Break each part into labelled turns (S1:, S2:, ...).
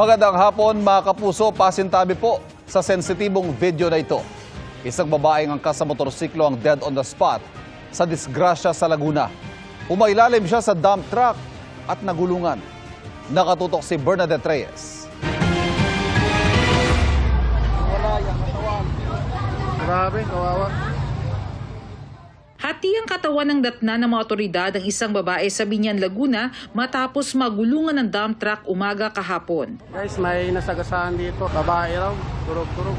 S1: Magandang hapon mga kapuso, pasintabi po sa sensitibong video na ito. Isang babaeng angkas sa motorsiklo ang dead on the spot sa disgrasya sa Laguna. Umailalim siya sa dump truck at nagulungan. Nakatutok si Bernadette Reyes.
S2: Wala yung katawan. Grabe, kawawa.
S3: Hati ang katawan ng datna ng mga otoridad ang isang babae sa Biñan, Laguna matapos magulungan ng dump truck umaga kahapon.
S2: Guys, may nasagasaan dito. Babae raw, turog-turog.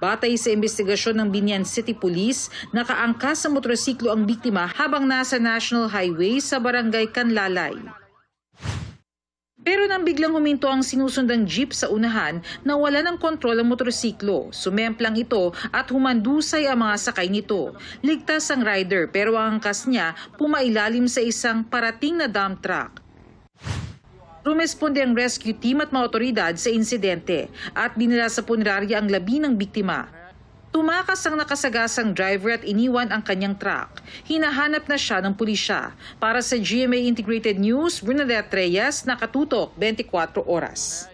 S3: Batay sa investigasyon ng Biñan City Police, nakaangkas sa motorsiklo ang biktima habang nasa National Highway sa Barangay Canlalay. Pero nang biglang huminto ang sinusundang jeep sa unahan, nawala ng kontrol ang motorsiklo. Sumemplang ito at humandusay ang mga sakay nito. Ligtas ang rider pero ang angkas niya pumailalim sa isang parating na dump truck. Rumesponde ang rescue team at mga otoridad sa insidente at dinala sa punerarya ang labi ng biktima. Tumakas ang nakasagasang driver at iniwan ang kanyang truck. Hinahanap na siya ng pulisya. Para sa GMA Integrated News, Bernadette Reyes, nakatutok 24 oras.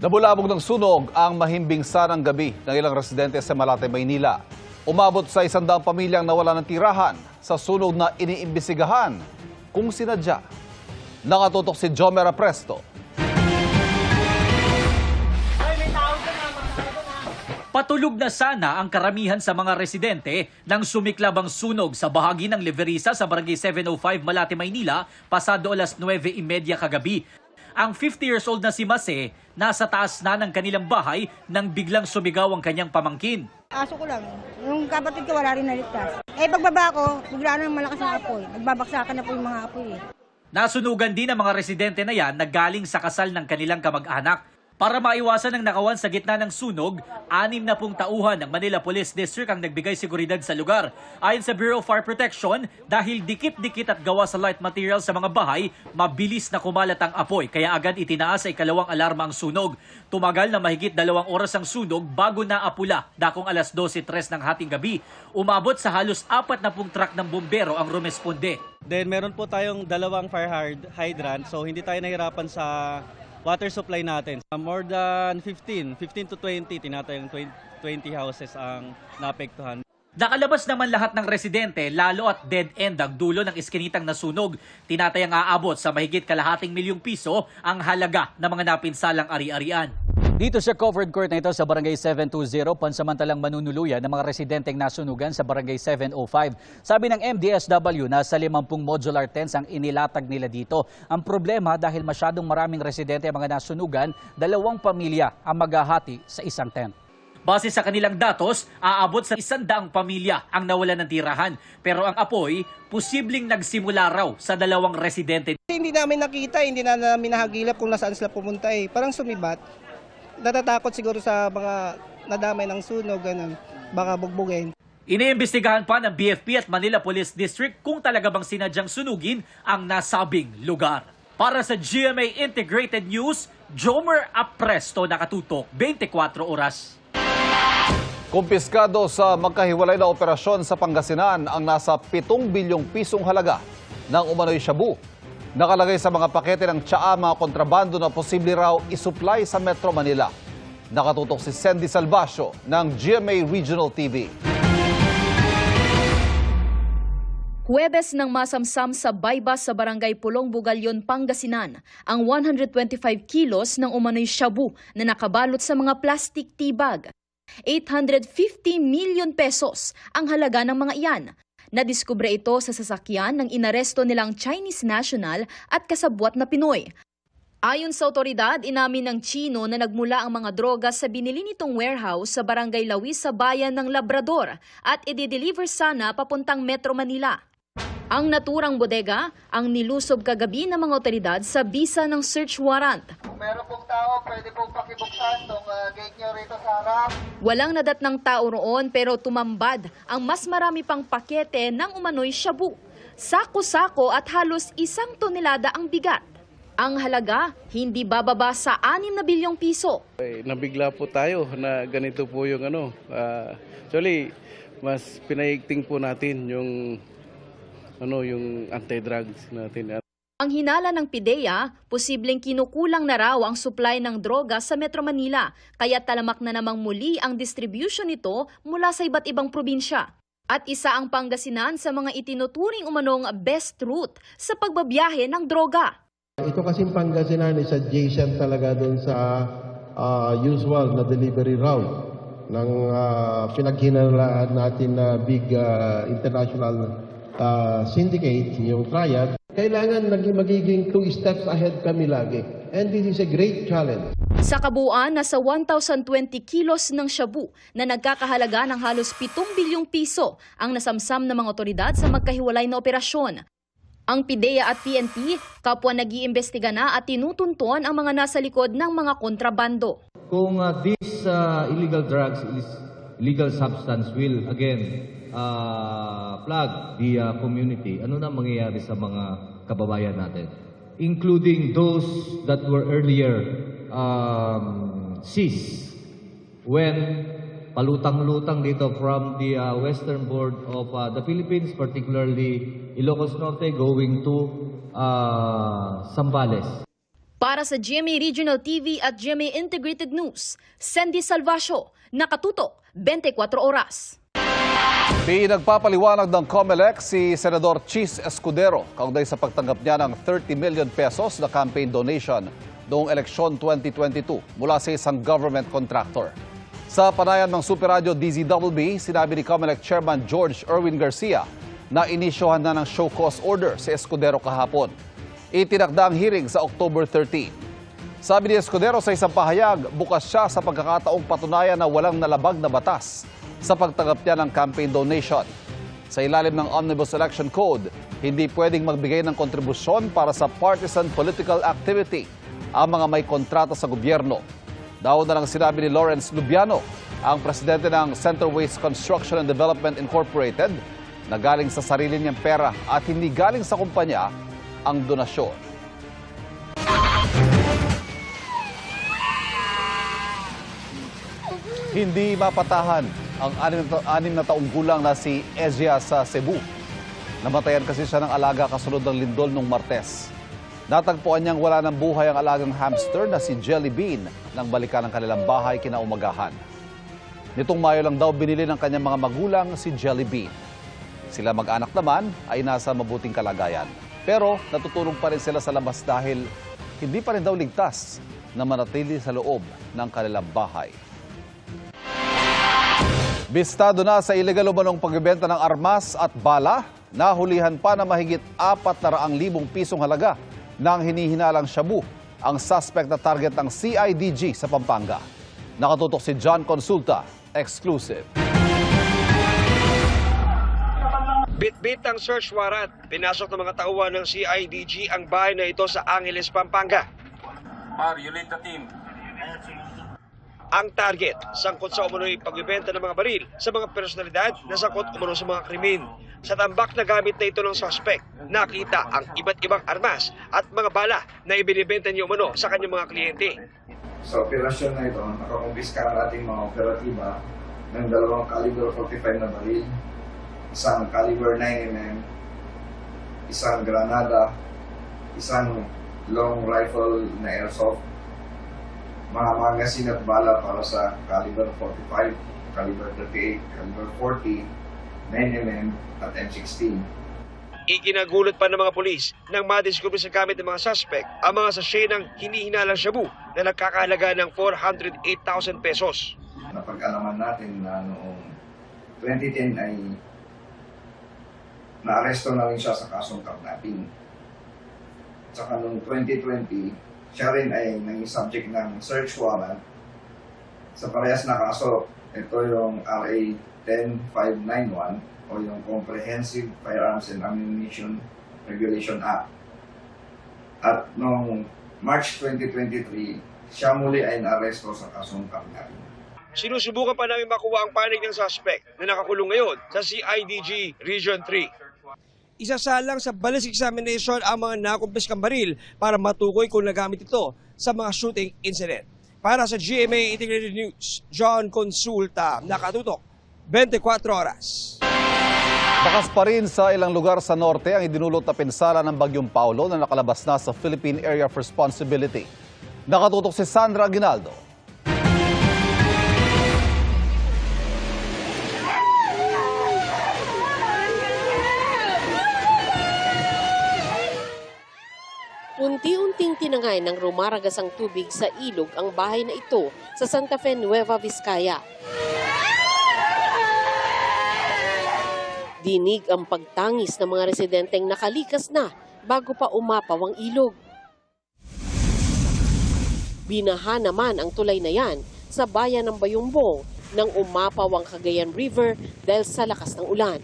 S1: Nabulabog ng sunog ang mahimbing sarang gabi ng ilang residente sa Malate, Maynila. Umabot sa 100 pamilyang nawala ng tirahan sa sunog na iniimbisigahan kung sinadya. Nakatutok si Jomera Presto.
S4: Patulog na sana ang karamihan sa mga residente nang sumiklab ang sunog sa bahagi ng Leverisa sa Barangay 705 Malate, Maynila pasado alas 9:30 kagabi. Ang 50 years old na si Mase nasa taas na ng kanilang bahay nang biglang sumigaw ang kanyang pamangkin.
S5: Aso ko lang. Yung kapatid ko wala rin naligtas. Pagbaba ko, bigla na malakas ang apoy. Nagbabaksakan na po yung mga apoy
S4: Nasunugan din ang mga residente na yan na galing sa kasal ng kanilang kamag-anak. Para maiwasan ang nakawan sa gitna ng sunog, 6 na pong tauhan ng Manila Police District ang nagbigay seguridad sa lugar. Ayon sa Bureau of Fire Protection, dahil dikit-dikit at gawa sa light material sa mga bahay, mabilis na kumalat ang apoy kaya agad itinaas sa ikalawang alarma ang sunog. Tumagal na mahigit 2 oras ang sunog bago naapula dakong alas 12:03 ng hating gabi. Umabot sa halos 40 truck ng bumbero ang rumesponde.
S6: Then meron po tayong 2 fire hydrant, so hindi tayo nahirapan sa water supply natin. More than 15 to 20, tinatayang 20 houses ang naapektuhan.
S4: Nakalabas naman lahat ng residente, lalo at dead end ang dulo ng iskinitang nasunog. Tinatayang aabot sa mahigit kalahating milyong piso ang halaga ng mga napinsalang ari-arian.
S7: Dito sa covered court na ito sa Barangay 720, pansamantalang manunuluyan ng mga residenteng nasunugan sa Barangay 705. Sabi ng MDSW, nasa 50 modular tents ang inilatag nila dito. Ang problema dahil masyadong maraming residente ang mga nasunugan, 2 pamilya ang maghahati sa isang tent.
S4: Base sa kanilang datos, aabot sa 100 pamilya ang nawalan ng tirahan. Pero ang apoy, posibleng nagsimula raw sa 2 residente.
S8: Hindi namin nakita, hindi na namin nahagilap kung nasaan sila pumunta Parang sumibat. Natatakot siguro sa mga nadamay ng sunog, ganun. Baka bugbugin.
S4: Iniimbestigahan pa ng BFP at Manila Police District kung talaga bang sinadyang sunugin ang nasabing lugar. Para sa GMA Integrated News, Jomer Apresto, nakatutok 24 oras.
S1: Kumpiskado sa magkahiwalay na operasyon sa Pangasinan ang nasa 7 bilyong pisong halaga ng umano'y shabu. Nakalagay sa mga pakete ng tsaa mga kontrabando na posible raw isupply sa Metro Manila. Nakatutok si Sandy Salvacio ng GMA Regional TV.
S9: Huwebes nang masamsam sa bypass sa Barangay Pulong, Bugalyon, Pangasinan ang 125 kilos ng umano'y shabu na nakabalot sa mga plastic tea bag. 850 million pesos ang halaga ng mga iyan. Nadiskubre ito sa sasakyan ng inaresto nilang Chinese national at kasabwat na Pinoy. Ayon sa otoridad, inamin ng Chino na nagmula ang mga droga sa binili nitong warehouse sa Barangay Lawis sa bayan ng Labrador at i-deliver sana papuntang Metro Manila. Ang naturang bodega ang nilusob kagabi ng mga otoridad sa bisa ng search warrant.
S8: Kung meron pong tao, pwede pong pakibuksan itong gate nyo rito sa harap.
S9: Walang nadatnang tao roon pero tumambad ang mas marami pang pakete ng umano'y shabu. Sako-sako at halos 1 tonelada ang bigat. Ang halaga, hindi bababa sa 6 na bilyong piso.
S6: Nabigla po tayo na ganito po yung actually, mas pinaigting po natin yung yung anti-drugs natin.
S9: Ang hinala ng PIDEA, posibleng kinukulang na raw ang supply ng droga sa Metro Manila, kaya talamak na namang muli ang distribution nito mula sa iba't ibang probinsya. At isa ang Pangasinan sa mga itinuturing umanong best route sa pagbabiyahe ng droga.
S10: Ito kasing Pangasinan is adjacent talaga dun sa usual na delivery route ng pinaghinalaan natin na big international syndicate, yung Triad. Kailangan magiging 2 steps ahead kami lagi. And this is a great challenge.
S9: Sa kabuuan, nasa 1,020 kilos ng shabu na nagkakahalaga ng halos 7 bilyong piso ang nasamsam ng mga otoridad sa magkahiwalay na operasyon. Ang PIDEA at PNP, kapwa nag-iimbestiga na at tinutunton ang mga nasa likod ng mga kontrabando.
S11: Kung this illegal drugs, illegal substance will again plug the community, ano na mangyayari sa mga kababayan natin? Including those that were earlier seized when palutang-lutang dito from the western border of the Philippines, particularly Ilocos Norte, going to Zambales.
S9: Para sa GMA Regional TV at GMA Integrated News, Sandy Salvacio, nakatutok 24 oras.
S1: Pinagpapaliwanag ng COMELEC si Senador Chis Escudero kaugnay sa pagtanggap niya ng 30 million pesos na campaign donation noong eleksyon 2022 mula sa isang government contractor. Sa panayam ng Super Radio DZWB, sinabi ni COMELEC Chairman George Erwin Garcia na inisyohan na ng show cause order si Escudero kahapon. Itinakda ang hearing sa October 13. Sabi ni Escudero sa isang pahayag, bukas siya sa pagkakataong patunayan na walang nalabag na batas sa pagtanggap niya ng campaign donation. Sa ilalim ng Omnibus Election Code, hindi pwedeng magbigay ng kontribusyon para sa partisan political activity ang mga may kontrata sa gobyerno. Daw na lang sinabi ni Lawrence Lubiano, ang presidente ng Centerways Construction and Development Incorporated, na galing sa sarili niyang pera at hindi galing sa kumpanya ang donasyon. Hindi mapatahan ang 6 na taong gulang na si Ezia sa Cebu. Namatayan kasi siya ng alaga kasunod ng lindol nung Martes. Natagpuan niyang wala ng buhay ang alagang hamster na si Jelly Bean nang balikan ng kanilang bahay kinaumagahan. Nitong Mayo lang daw binili ng kanyang mga magulang si Jelly Bean. Sila mag-anak naman ay nasa mabuting kalagayan. Pero natutulong pa rin sila sa labas dahil hindi pa rin daw ligtas na manatili sa loob ng kanilang bahay. Bistado na sa illegal umanong pagbebenta ng armas at bala, nahulihan pa na mahigit 400,000 pisong halaga ng hinihinalang shabu ang suspect na target ng CIDG sa Pampanga. Nakatutok si John Consulta, exclusive.
S12: Bit-bit ang search warrant. Pinasok ng mga tauhan ng CIDG ang bahay na ito sa Angeles, Pampanga.
S13: You lead the team.
S12: Ang target, sangkot sa umunoy pagbibenta ng mga baril sa mga personalidad na sangkot umuno sa mga krimen. Sa tambak na gamit na ito ng suspect, nakita ang iba't ibang armas at mga bala na ibinibenta niya umano sa kanyang mga kliyente.
S14: Sa operasyon na ito, nakakumpiska ang ating mga operatiba ng 2 caliber 45 na baril, isang caliber 9mm, isang granada, isang long rifle na airsoft, mga magasin at bala para sa caliber 45, caliber 38, caliber 40, 9mm at M16.
S12: Ikinagulat pa ng mga pulis nang madiskubre sa gamit ng mga suspect ang mga sachet ng hinihinalang shabu na nagkakahalaga ng 408,000 pesos.
S14: Napag-alaman natin na noong 2010 ay naaresto na rin siya sa kasong kidnapping. Saka noong 2020, siya rin ay naging subject ng search warrant sa parehas na kaso. Ito yung RA 10591 o yung Comprehensive Firearms and Ammunition Regulation Act. At noong March 2023, siya muli ay naaresto sa kasong kidnapping.
S12: Sinusubukan pa namin makuha ang panig ng suspect na nakakulong ngayon sa CIDG Region 3. Isasalang sa ballistic examination ang mga nakumpiskang baril para matukoy kung nagamit ito sa mga shooting incident. Para sa GMA Integrated News, John Consulta, nakatutok 24 oras.
S1: Bakas pa rin sa ilang lugar sa norte ang idinulot na pinsala ng Bagyong Paulo na nakalabas na sa Philippine Area of Responsibility. Nakatutok si Sandra Aguinaldo.
S15: Unti-unting tinangay ng rumaragasang tubig sa ilog ang bahay na ito sa Santa Fe, Nueva Vizcaya. Dinig ang pagtangis ng mga residenteng nakalikas na bago pa umapaw ang ilog. Binaha naman ang tulay na yan sa bayan ng Bayumbong nang umapaw ang Cagayan River dahil sa lakas ng ulan.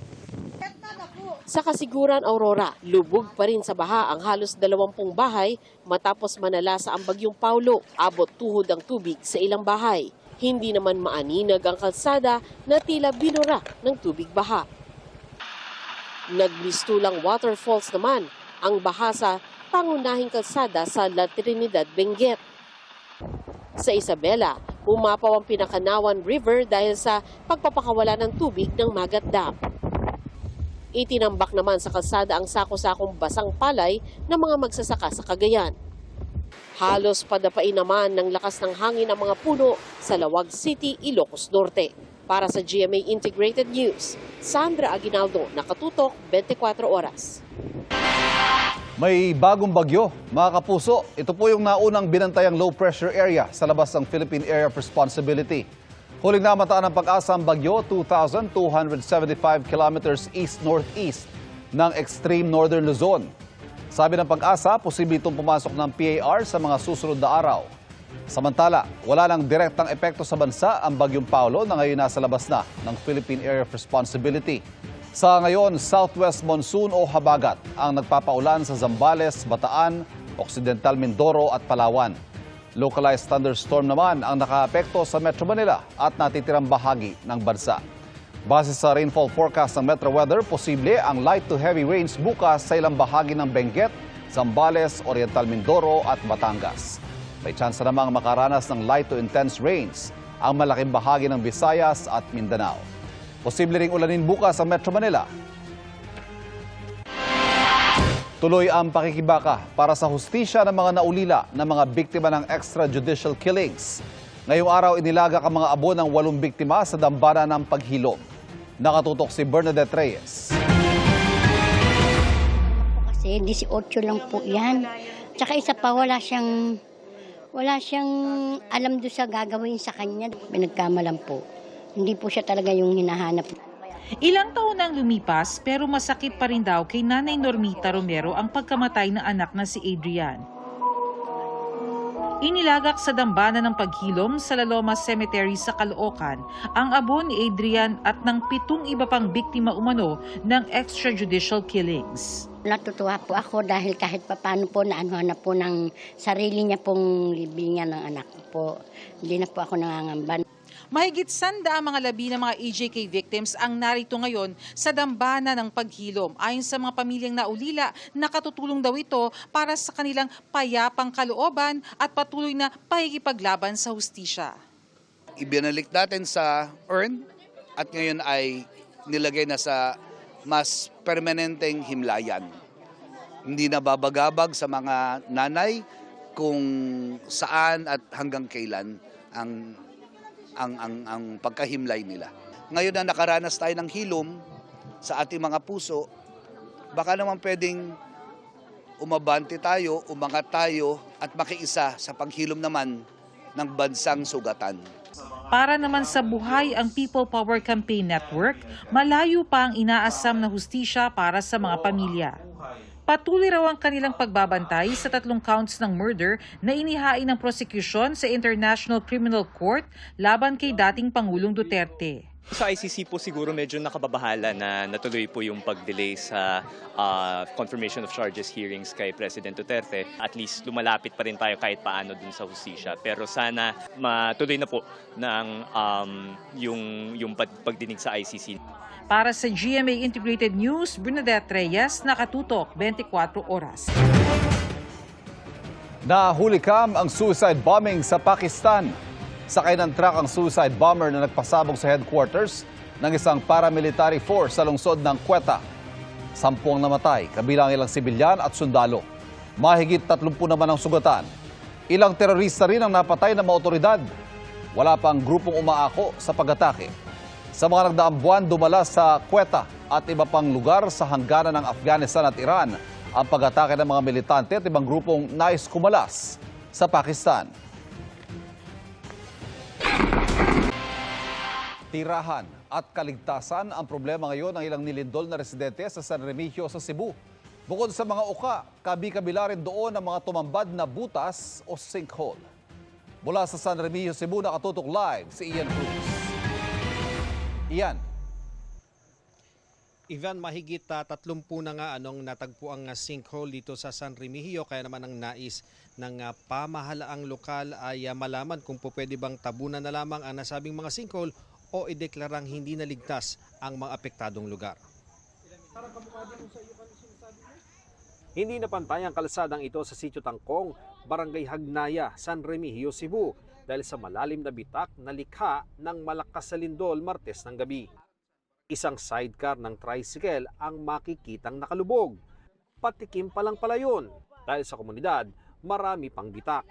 S15: Sa Kasiguran, Aurora, lubog pa rin sa baha ang halos 20 bahay matapos manalasa ang Bagyong Paulo. Abot tuhod ang tubig sa ilang bahay. Hindi naman maaninag ang kalsada na tila binura ng tubig baha. Nagmistulang waterfalls naman ang baha sa pangunahing kalsada sa La Trinidad, Benguet. Sa Isabela, umapaw ang Pinakanawan River dahil sa pagpapakawala ng tubig ng Magat Dam. Itinambak naman sa kalsada ang sako-sakong basang palay ng mga magsasaka sa Cagayan. Halos padapain naman ng lakas ng hangin ang mga puno sa Lawag City, Ilocos Norte. Para sa GMA Integrated News, Sandra Aguinaldo, nakatutok 24 oras.
S1: May bagong bagyo, mga kapuso. Ito po yung naunang binantayang low pressure area sa labas ng Philippine Area of Responsibility. Huling namataan ng Pag-asa ang bagyo 2,275 kilometers east-northeast ng extreme northern Luzon. Sabi ng Pag-asa, posible itong pumasok ng PAR sa mga susunod na araw. Samantala, wala nang direktang epekto sa bansa ang Bagyong Paulo na ngayon nasa labas na ng Philippine Area of Responsibility. Sa ngayon, southwest monsoon o habagat ang nagpapaulan sa Zambales, Bataan, Occidental Mindoro at Palawan. Localized thunderstorm naman ang nakaapekto sa Metro Manila at natitirang bahagi ng bansa. Base sa rainfall forecast ng Metro Weather, posible ang light to heavy rains bukas sa ilang bahagi ng Benguet, Zambales, Oriental Mindoro at Batangas. May tsansa namang makaranas ng light to intense rains ang malaking bahagi ng Visayas at Mindanao. Posible ring ulanin bukas sa Metro Manila. Tuloy ang pakikibaka para sa hustisya ng mga naulila ng mga biktima ng extrajudicial killings. Ngayong araw inilagak ang mga abo ng 8 biktima sa dambana ng paghilom. Nakatutok si Bernadette Reyes.
S16: Kasi 18 lang po yan. Tsaka isa pa, wala siyang alam doon sa gagawin sa kanya. Pinagkamalan po. Hindi po siya talaga yung hinahanap.
S3: Ilang taon nang lumipas pero masakit pa rin daw kay Nanay Normita Romero ang pagkamatay ng anak na si Adrian. Inilagak sa dambana ng paghilom sa La Loma Cemetery sa Caloocan ang abo ni Adrian at ng 7 iba pang biktima umano ng extrajudicial killings.
S16: Natutuwa po ako dahil kahit paano po naanuhan na po ng sarili niya pong libingan ng anak po. Hindi na po ako nangangamba.
S3: Mahigit 100 mga labi ng mga EJK victims ang narito ngayon sa dambana ng paghilom. Ayon sa mga pamilyang naulila, nakatutulong daw ito para sa kanilang payapang kalooban at patuloy na pakikipaglaban sa hustisya.
S17: Ibinalik natin sa urn at ngayon ay nilagay na sa mas permanenteng himlayan. Hindi na babagabag sa mga nanay kung saan at hanggang kailan ang pagkahimlay nila. Ngayon na nakaranas tayo ng hilom sa ating mga puso, baka naman pwedeng umabante tayo, umangat tayo at makiisa sa paghilom naman ng bansang sugatan.
S3: Para naman sa buhay ang People Power Campaign Network, malayo pa ang inaasam na hustisya para sa mga pamilya. Patuloy raw ang kanilang pagbabantay sa 3 counts ng murder na inihain ng prosecution sa International Criminal Court laban kay dating Pangulong Duterte.
S18: Sa ICC po siguro medyo nakababahala na natuloy po yung pag-delay sa confirmation of charges hearings kay President Duterte. At least lumalapit pa rin tayo kahit paano dun sa hustisya. Pero sana matuloy na po ng yung pagdinig sa ICC.
S3: Para sa GMA Integrated News, Bernadette Reyes, nakatutok 24 oras.
S1: Nahulikam ang suicide bombing sa Pakistan. Sakay ng truck ang suicide bomber na nagpasabog sa headquarters ng isang paramilitary force sa lungsod ng Quetta. 10 ang namatay, kabilang ilang sibilyan at sundalo. Mahigit 30 naman ang sugatan. Ilang terorista rin ang napatay ng mga otoridad. Wala pang grupong umaako sa pag-atake. Sa mga nagdaang buwan, dumala sa Quetta at iba pang lugar sa hangganan ng Afghanistan at Iran ang pag-atake ng mga militante at ibang grupong nais kumalas sa Pakistan. Tirahan at kaligtasan ang problema ngayon ng ilang nilindol na residente sa San Remigio sa Cebu. Bukod sa mga uka, kabi-kabila rin doon ang mga tumambad na butas o sinkhole. Mula sa San Remigio, Cebu, nakatutok live si Ian Cruz. Ian.
S19: Ivan, mahigit 30 na nga anong natagpo ang sinkhole dito sa San Remigio, kaya naman ang nais ng pamahalaang lokal ay malaman kung pwede bang tabunan na lamang ang nasabing mga sinkhole o ideklarang hindi naligtas ang mga apektadong lugar. Hindi na pantay ang kalsadang ito sa Sitio Tangkong, Barangay Hagnaya, San Remigio, Cebu dahil sa malalim na bitak na likha ng malakas na lindol Martes ng gabi. Isang sidecar ng tricycle ang makikitang nakalubog. Patikim pa lang pala yun dahil sa komunidad marami pang bitak.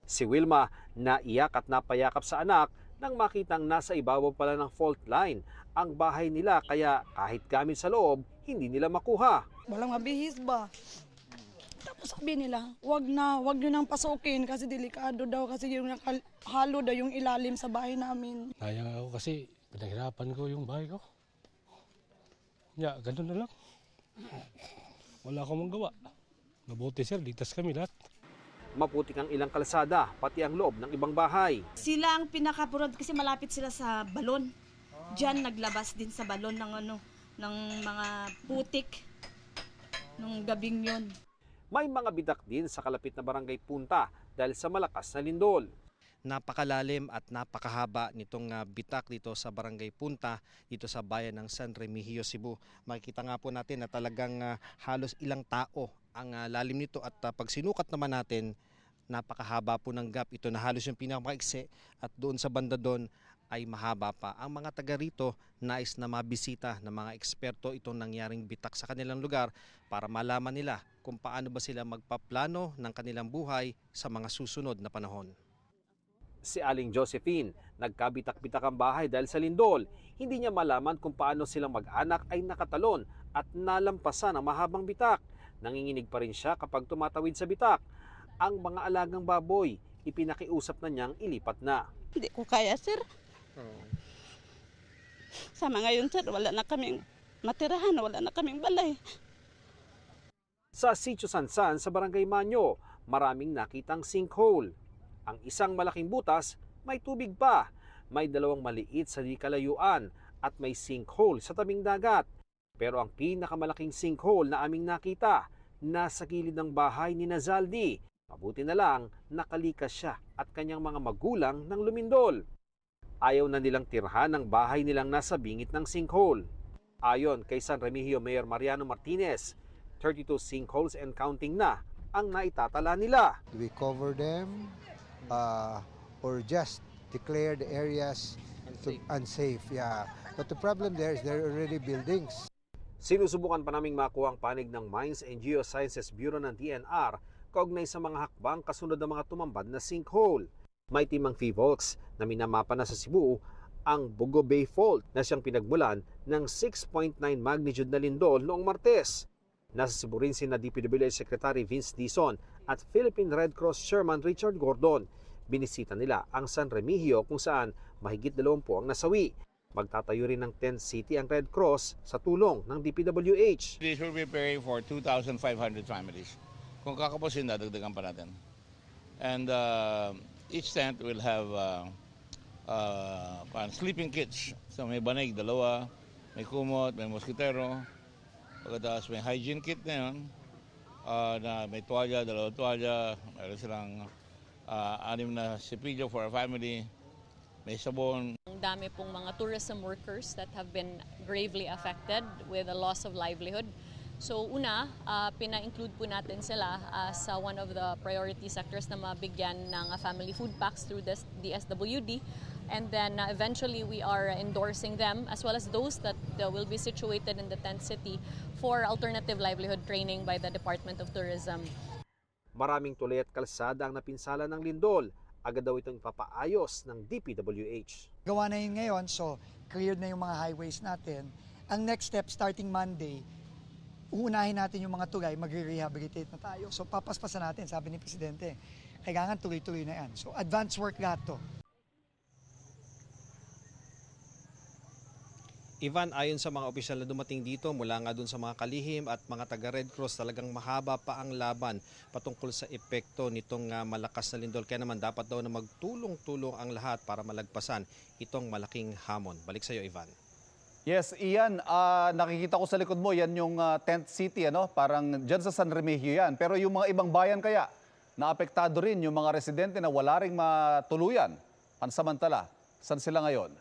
S19: Si Wilma naiyak at napayakap sa anak nang makitang nasa ibabaw pala ng fault line ang bahay nila kaya kahit gamit sa loob hindi nila makuha.
S20: Walang mabihis ba? Tapos sabi nila, wag nyo nang pasukin kasi delikado daw kasi yung halo daw yung ilalim sa bahay namin.
S2: Sayang ako kasi pinaghirapan ko yung bahay ko. Ya, ganun na lang. Wala akong magawa. Mabuti sir, ligtas kami lahat.
S19: Maputik ang ilang kalsada, pati ang loob ng ibang bahay.
S21: Sila ang pinakapurod kasi malapit sila sa balon. Diyan naglabas din sa balon ng mga putik nung gabing yon.
S19: May mga bitak din sa kalapit na barangay Punta dahil sa malakas na lindol. Napakalalim at napakahaba nitong bitak dito sa barangay Punta, dito sa bayan ng San Remigio, Cebu. Makikita nga po natin na talagang halos ilang tao ang lalim nito at pag sinukat naman natin, napakahaba po ng gap. Ito na halos yung pinakamaiksi at doon sa banda doon ay mahaba pa. Ang mga taga rito nais na mabisita ng mga eksperto itong nangyaring bitak sa kanilang lugar para malaman nila kung paano ba sila magpaplano ng kanilang buhay sa mga susunod na panahon. Si Aling Josephine, nagkabitak-bitak ang bahay dahil sa lindol. Hindi niya malaman kung paano silang mag-anak ay nakatalon at nalampasan ang mahabang bitak. Nanginginig pa rin siya kapag tumatawid sa bitak. Ang mga alagang baboy, ipinakiusap na niyang ilipat na.
S22: Hindi ko kaya, sir. Sa mga yun, sir, wala na kaming matirahan, wala na kaming balay.
S19: Sa Sitio Sansan sa Barangay Manyo, maraming nakitang sinkhole. Ang isang malaking butas, may tubig pa. May dalawang maliit sa di kalayuan at may sinkhole sa tabing dagat. Pero ang pinakamalaking sinkhole na aming nakita, nasa gilid ng bahay ni Nazaldi. Mabuti na lang, nakalikas siya at kanyang mga magulang ng lumindol. Ayaw na nilang tirhan ang bahay nilang nasa bingit ng sinkhole. Ayon kay San Remigio Mayor Mariano Martinez, 32 sinkholes and counting na ang naitatala nila.
S23: We cover them or just declare the areas unsafe. Yeah. But the problem there is there are already buildings.
S19: Sinusubukan pa naming makuha ang panig ng Mines and Geosciences Bureau ng DNR kaugnay sa mga hakbang kasunod ng mga tumambad na sinkhole. May timang PHIVOLCS na minamapa na sa Cebu ang Bugo Bay Fault na siyang pinagmulan ng 6.9 magnitude na lindol noong Martes. Nasa Cebu rin sina DPWH Secretary Vince Dizon at Philippine Red Cross Chairman Richard Gordon. Binisita nila ang San Remigio kung saan mahigit 20 ang nasawi. Magtatayo rin ng tent city ang Red Cross sa tulong ng DPWH.
S24: This will be preparing for 2,500 families. Kung kakapusin na, dagdagan pa natin. And each tent will have sleeping kits. So may banig, 2, may kumot, may moskitero. Pagkatapos may hygiene kit na yun, na may tuwalya, 2 tuwalya, mayroon silang 6 na sipilyo for a family, may sabon.
S25: Ang dami pong mga tourism workers that have been gravely affected with a loss of livelihood. So una, pina-include po natin sila sa one of the priority sectors na mabigyan ng family food packs through the DSWD. And then eventually we are endorsing them as well as those that will be situated in the tent city for alternative livelihood training by the Department of Tourism.
S19: Maraming tulay at kalsada ang napinsala ng lindol. Agad daw itong ipapaayos ng DPWH.
S4: Gawa na yun ngayon, so cleared na yung mga highways natin. Ang next step, starting Monday, uunahin natin yung mga tulay, magre-rehabilitate na tayo. So papaspasan natin, sabi ni Presidente, kailangan tuloy-tuloy na yan. So advance work lahat to.
S19: Ivan, ayon sa mga opisyal na dumating dito mula nga dun sa mga kalihim at mga taga-Red Cross, talagang mahaba pa ang laban patungkol sa epekto nitong malakas na lindol. Kaya naman dapat daw na magtulong-tulong ang lahat para malagpasan itong malaking hamon. Balik sa iyo, Ivan.
S1: Yes, Ian, nakikita ko sa likod mo, yan yung tent city, ano? Parang dyan sa San Remigio yan. Pero yung mga ibang bayan kaya, naapektado rin yung mga residente na wala ring matuluyan. Pansamantala, saan sila ngayon?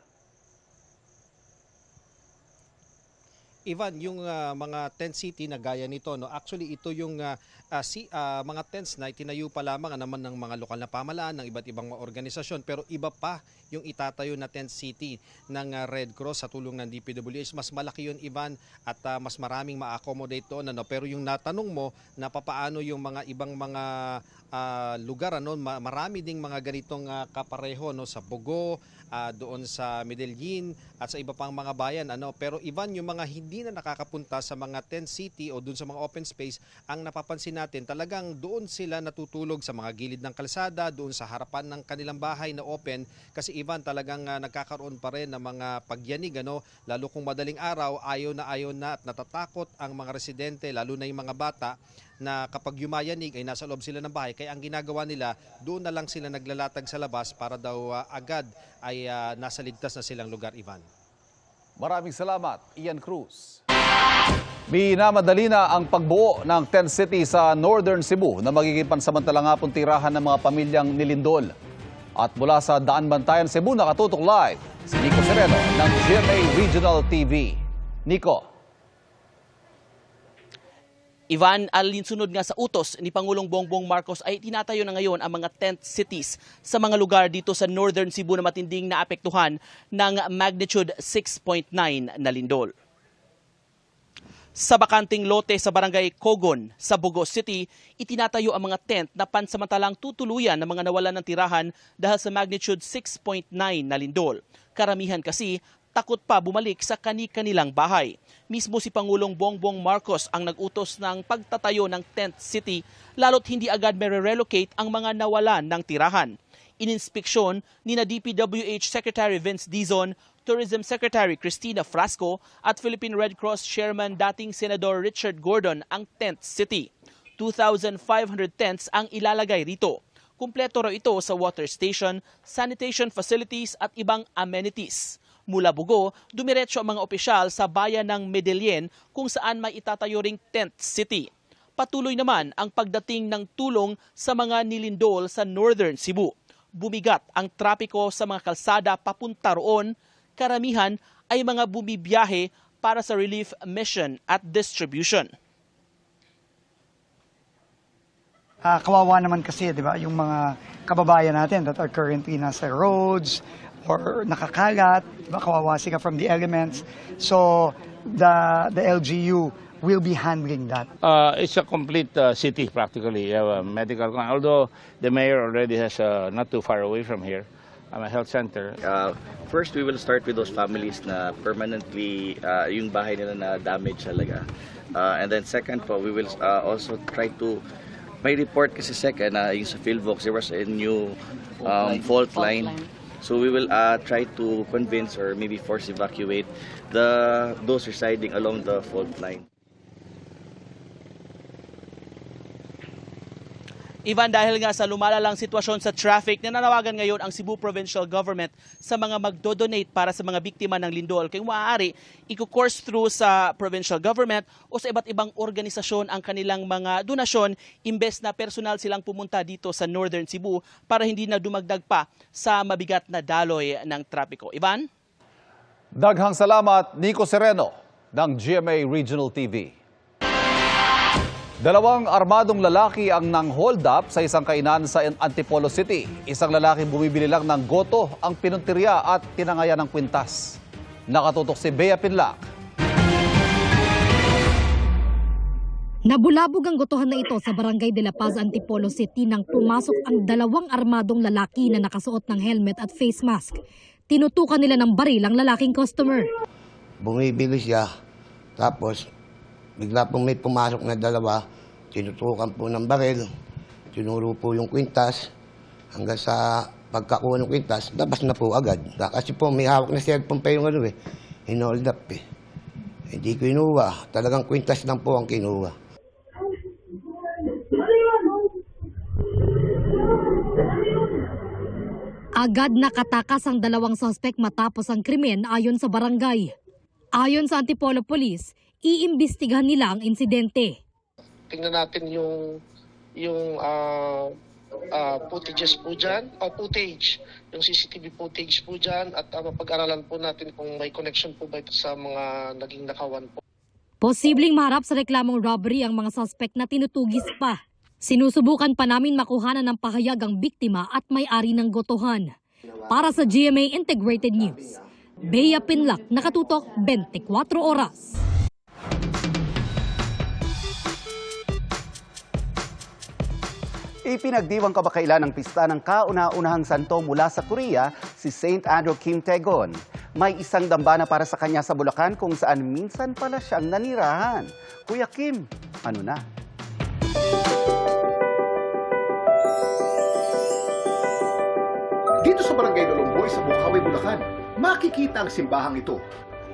S19: Ivan, yung mga tent city na gaya nito, no, actually ito yung mga tents na itinayo pa lamang naman ng mga lokal na pamahalaan ng iba't ibang mga organisasyon, pero iba pa yung itatayo na tent city ng Red Cross sa tulong ng DPWH. Mas malaki yun, Ivan, at mas maraming ma-accommodate doon. Ano? Pero yung natanong mo na papaano yung mga ibang mga lugar, ano, marami ding mga ganitong kapareho, no, sa Bogo, doon sa Medellin at sa iba pang mga bayan, ano. Pero Ivan, yung mga hindi na nakakapunta sa mga tent city o doon sa mga open space, ang napapansin natin talagang doon sila natutulog sa mga gilid ng kalsada, doon sa harapan ng kanilang bahay na open, kasi Ivan, talagang nagkakaroon pa rin ng mga pagyanig, ano, lalo kung madaling araw, ayaw na at natatakot ang mga residente, lalo na yung mga bata, na kapag yumayanig ay nasa loob sila ng bahay. Kaya ang ginagawa nila, doon na lang sila naglalatag sa labas para daw agad ay nasa ligtas na silang lugar, Ivan.
S1: Maraming salamat, Ian Cruz. Minamadali na ang pagbuo ng tent city sa Northern Cebu na magiging pansamantalang hapon tirahan ng mga pamilyang nilindol. At mula sa Daan Bantayan, Cebu, nakatutok live si Nico Sereno ng GMA Regional TV. Nico.
S5: Ivan, alinsunod nga sa utos ni Pangulong Bongbong Marcos ay tinatayo na ngayon ang mga tent cities sa mga lugar dito sa Northern Cebu na matinding naapektuhan ng magnitude 6.9 na lindol. Sa bakanting lote sa barangay Cogon sa Bogo City, itinatayo ang mga tent na pansamantalang tutuluyan ng mga nawalan ng tirahan dahil sa magnitude 6.9 na lindol. Karamihan kasi takot pa bumalik sa kani-kanilang bahay. Mismo si Pangulong Bongbong Marcos ang nag-utos ng pagtatayo ng tent city lalo't hindi agad mere-relocate ang mga nawalan ng tirahan. Ininspeksyon ni na DPWH Secretary Vince Dizon, Tourism Secretary Cristina Frasco at Philippine Red Cross Chairman dating Senador Richard Gordon ang tent city. 2,500 tents ang ilalagay rito. Kumpleto raw ito sa water station, sanitation facilities at ibang amenities. Mula Bugo, dumiretso ang mga opisyal sa bayan ng Medellin kung saan may itatayo ring tent city. Patuloy naman ang pagdating ng tulong sa mga nilindol sa Northern Cebu. Bumigat ang trapiko sa mga kalsada papunta roon. Karamihan ay mga bumibiyahe para sa relief mission at distribution.
S4: Kawawa naman kasi, di ba, yung mga kababayan natin that are currently nasa roads or nakakalat, di ba, kawawa sila from the elements. So the LGU will be handling that.
S6: It's a complete city practically. You have a medical, although the mayor already has not too far away from here, a health center.
S7: First, we will start with those families na permanently yung bahay nila na damage talaga. And then second po, we will also try to, may report kasi second na yung sa Philvox, there was a new fault line. So we will try to convince or maybe force evacuate those residing along the fault line.
S5: Ivan, dahil nga sa lumalalang sitwasyon sa traffic, nananawagan ngayon ang Cebu Provincial Government sa mga magdodonate para sa mga biktima ng lindol. Kung maaari, i-course through sa provincial government o sa iba't ibang organisasyon ang kanilang mga donasyon imbes na personal silang pumunta dito sa Northern Cebu para hindi na dumagdag pa sa mabigat na daloy ng trapiko. Ivan?
S1: Daghang salamat, Nico Sereno ng GMA Regional TV. Dalawang armadong lalaki ang nang-hold up sa isang kainan sa Antipolo City. Isang lalaki bumibili lang ng goto ang pinuntirya at tinangayan ng kwintas. Nakatutok si Bea Pinlac.
S8: Nabulabog ang gotohan na ito sa Barangay de la Paz, Antipolo City nang pumasok ang dalawang armadong lalaki na nakasuot ng helmet at face mask. Tinutukan nila ng baril ang lalaking customer.
S9: Bumibili siya, tapos bigla pong may pumasok na dalawa, tinutukan po ng baril, tinuro po yung kwintas, hanggang sa pagkakuha ng kwintas, labas na po agad. Kasi po may hawak na cellphone pa yung hinold up eh. Hindi kinuha, talagang kwintas lang po ang kinuha.
S8: Agad nakatakas ang dalawang suspect matapos ang krimen ayon sa barangay. Ayon sa Antipolo Police, iimbestigahan nila ang insidente.
S10: Tingnan natin yung footages po dyan, footage, yung CCTV footage po dyan at mapag-aralan po natin kung may connection po ba ito sa mga naging nakawan po.
S8: Posibleng maharap sa reklamong robbery ang mga suspect na tinutugis pa. Sinusubukan pa namin makuhanan ng pahayag ang biktima at may-ari ng gotohan. Para sa GMA Integrated News, Bea Pinlac, nakatutok 24 oras.
S11: Ipinagdiwang kamakailan ng pista ng kauna-unahang santo mula sa Korea, si St. Andrew Kim Tae-gon. May isang dambana para sa kanya sa Bulacan kung saan minsan pala siyang nanirahan. Kuya Kim, ano na?
S13: Dito sa Barangay Lolomboy sa Bukawi, Bulacan, makikita ang simbahang ito.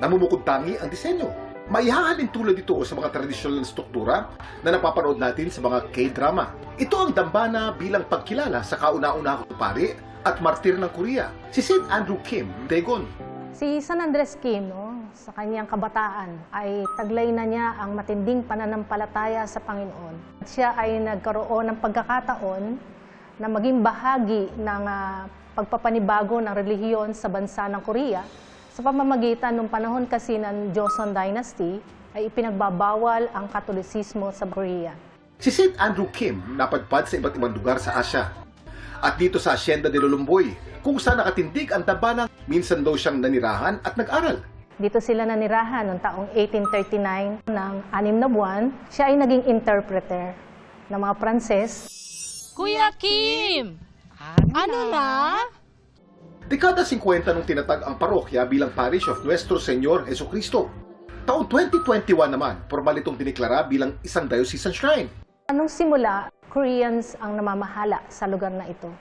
S13: Namumukod-tangi ang disenyo. Maihahalin tulad ito sa mga tradisyonal na struktura na napapanood natin sa mga K-drama. Ito ang dambana bilang pagkilala sa kauna-unahang pari at martir ng Korea, si St. Andrew Kim Tae-gon.
S26: Si San Andres Kim, sa kanyang kabataan, ay taglay na niya ang matinding pananampalataya sa Panginoon. Siya ay nagkaroon ng pagkakataon na maging bahagi ng pagpapanibago ng relihiyon sa bansa ng Korea. Sa pamamagitan ng panahon kasi ng Joseon Dynasty, ay ipinagbabawal ang Katolisismo sa Korea.
S13: Si St. Andrew Kim napadpad sa iba't ibang lugar sa Asya. At dito sa Hacienda de Lolomboy, kung saan nakatindig ang dambana, minsan daw siyang nanirahan at nag-aral.
S26: Dito sila nanirahan noong taong 1839 ng 6 na buwan. Siya ay naging interpreter ng mga Pranses.
S15: Kuya Kim! Ano na?
S13: Dekada 50 nung tinatag ang parokya bilang Parish of Nuestro Señor Jesucristo. Taong 2021 naman, formal itong diniklara bilang isang diocesan shrine.
S26: Anong simula, Koreans ang namamahala sa lugar na ito.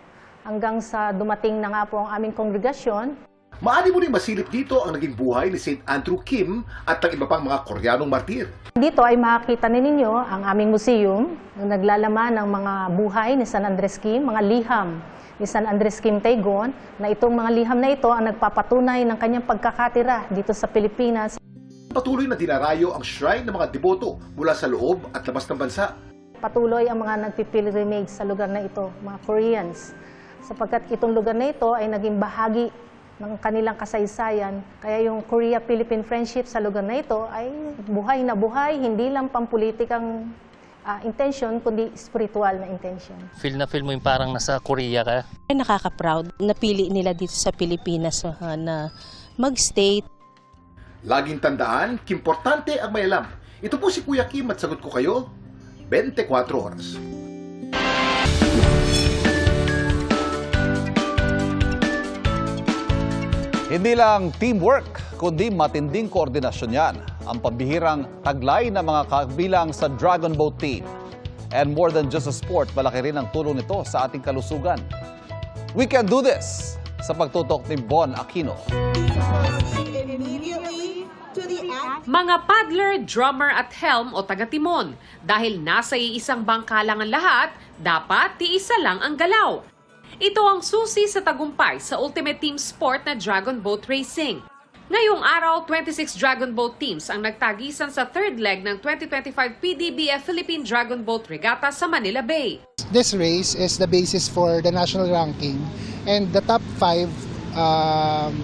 S26: Hanggang sa dumating na nga po ang aming kongregasyon.
S13: Maaari mo rin masilip dito ang naging buhay ni St. Andrew Kim at ang iba pang mga Koreanong martir.
S26: Dito ay makikita ninyo ang aming museum na naglalaman ng mga buhay ni San Andres Kim, mga liham ni San Andres Kim Tae-gon, na itong mga liham na ito ang nagpapatunay ng kanyang pagkakatira dito sa Pilipinas.
S13: Patuloy na dinarayo ang shrine ng mga deboto mula sa loob at labas ng bansa.
S26: Patuloy ang mga nagpipilgrimage sa lugar na ito, mga Koreans, sapagkat itong lugar na ito ay naging bahagi ng kanilang kasaysayan. Kaya yung Korea-Philippine friendship sa lugar na ito ay buhay na buhay, hindi lang pampulitikang intention, kundi spiritual na intention.
S27: Feel na feel mo yung parang nasa Korea ka?
S15: Nakaka-proud. Napili nila dito sa Pilipinas na mag-stay.
S13: Laging tandaan, importante ang may alam. Ito po si Kuya Kim at sagot ko kayo, 24 oras.
S1: Hindi lang teamwork, kundi matinding koordinasyon yan ang pambihirang taglay ng mga kabilang sa Dragon Boat team. And more than just a sport, malaki rin ang tulong nito sa ating kalusugan. We can do this sa pagtutok ni Bon Aquino.
S28: Mga paddler, drummer at helm o taga-timon. Dahil nasa iisang bangka lang ang lahat, dapat tiisa lang ang galaw. Ito ang susi sa tagumpay sa ultimate team sport na Dragon Boat Racing. Ngayong araw, 26 Dragon Boat teams ang nagtagisan sa third leg ng 2025 PDBF Philippine Dragon Boat Regatta sa Manila Bay.
S29: This race is the basis for the national ranking, and the top 5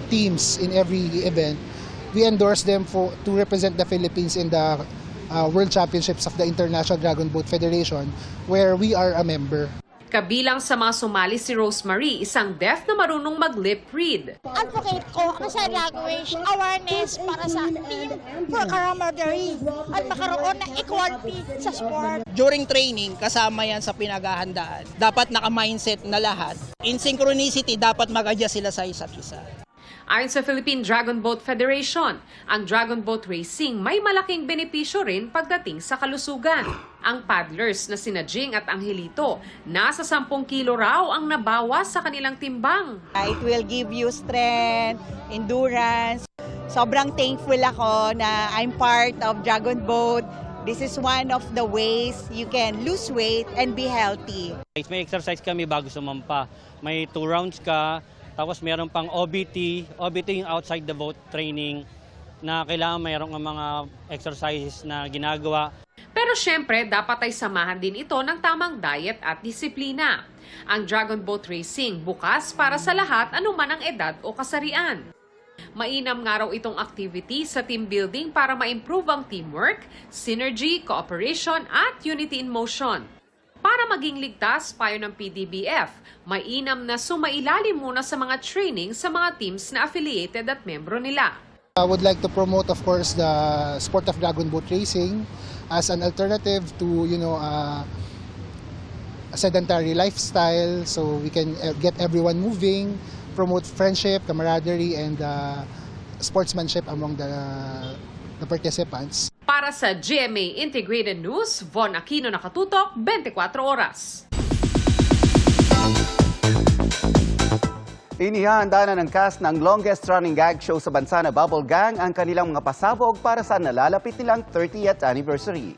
S29: teams in every event, we endorse them to represent the Philippines in the World Championships of the International Dragon Boat Federation, where we are a member.
S28: Kabilang sa mga sumali si Rosemary, isang deaf na marunong mag-lip read.
S2: Advocate ko ang sa language awareness para sa team for camaraderie at magkaroon ng equality sa sport.
S3: During training, kasama yan sa pinaghahandaan. Dapat naka-mindset na lahat. In synchronicity, dapat mag-adjust sila sa isa't isa.
S28: Ayon sa Philippine Dragon Boat Federation, ang dragon boat racing may malaking benepisyo rin pagdating sa kalusugan. Ang paddlers na sina Jing at Angelito, nasa 10 kilo raw ang nabawas sa kanilang timbang.
S12: It will give you strength, endurance. Sobrang thankful ako na I'm part of Dragon Boat. This is one of the ways you can lose weight and be healthy.
S14: May exercise kami bago sumampa. May 2 rounds ka. Tapos meron pang OBT yung outside the boat training na kailangan mayroong mga exercises na ginagawa.
S28: Pero syempre, dapat ay samahan din ito ng tamang diet at disiplina. Ang Dragon Boat Racing bukas para sa lahat anuman ang edad o kasarian. Mainam nga raw itong activity sa team building para ma-improve ang teamwork, synergy, cooperation at unity in motion. Para maging ligtas, payo ng PDBF, mainam na sumailalim muna sa mga training sa mga teams na affiliated at membro nila.
S29: I would like to promote, of course, the sport of dragon boat racing as an alternative to, a sedentary lifestyle, so we can get everyone moving, promote friendship, camaraderie, and sportsmanship among the participants.
S28: Para sa GMA Integrated News, Von Aquino, nakatutok, 24 oras.
S11: Inihahanda na ng cast ng longest-running gag show sa bansa na Bubble Gang ang kanilang mga pasabog para sa nalalapit nilang 30th anniversary.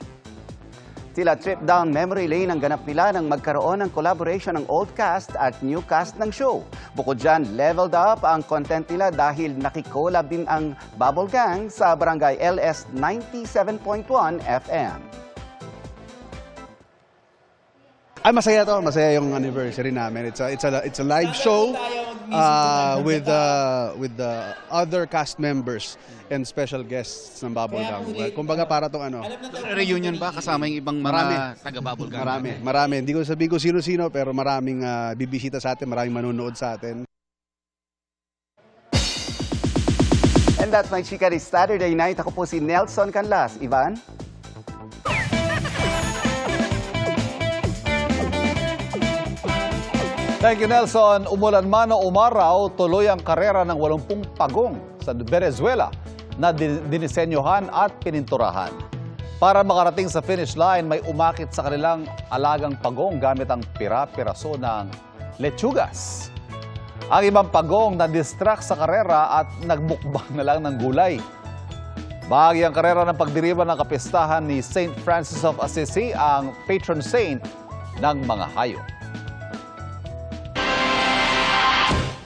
S11: Tila trip down memory lane ang ganap nila nang magkaroon ng collaboration ng old cast at new cast ng show. Bukod dyan, leveled up ang content nila dahil nakikollab din ang Bubble Gang sa Barangay LS 97.1 FM.
S16: Ay, masaya to. Masaya yung anniversary namin. It's a live show with the other cast members and special guests ng Bubble Gang. Kumbaga para tong
S17: Reunion ba kasama yung ibang mga taga-Bubble Gang?
S16: Marami. Hindi ko sabihin ko sino-sino pero maraming bibisita sa atin, maraming manonood sa atin.
S11: And that's my chika this Saturday night. Ako po si Nelson Canlas. Ivan?
S1: Thank you, Nelson. Umulan man o umaraw, tuloy ang karera ng 80 pagong sa Venezuela na dinisenyohan at pininturahan. Para makarating sa finish line, may umakit sa kanilang alagang pagong gamit ang pira-piraso ng lechugas. Ang ibang pagong na-distract sa karera at nagbukbang na lang ng gulay. Bahagi ang karera ng pagdiriba ng kapistahan ni St. Francis of Assisi, ang patron saint ng mga hayop.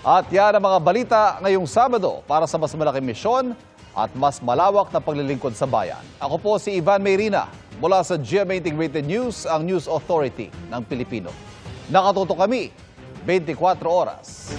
S1: At yan ang mga balita ngayong Sabado para sa mas malaking misyon at mas malawak na paglilingkod sa bayan. Ako po si Ivan Mayrina mula sa GMA Integrated News, ang News Authority ng Pilipino. Nakatutok kami 24 oras.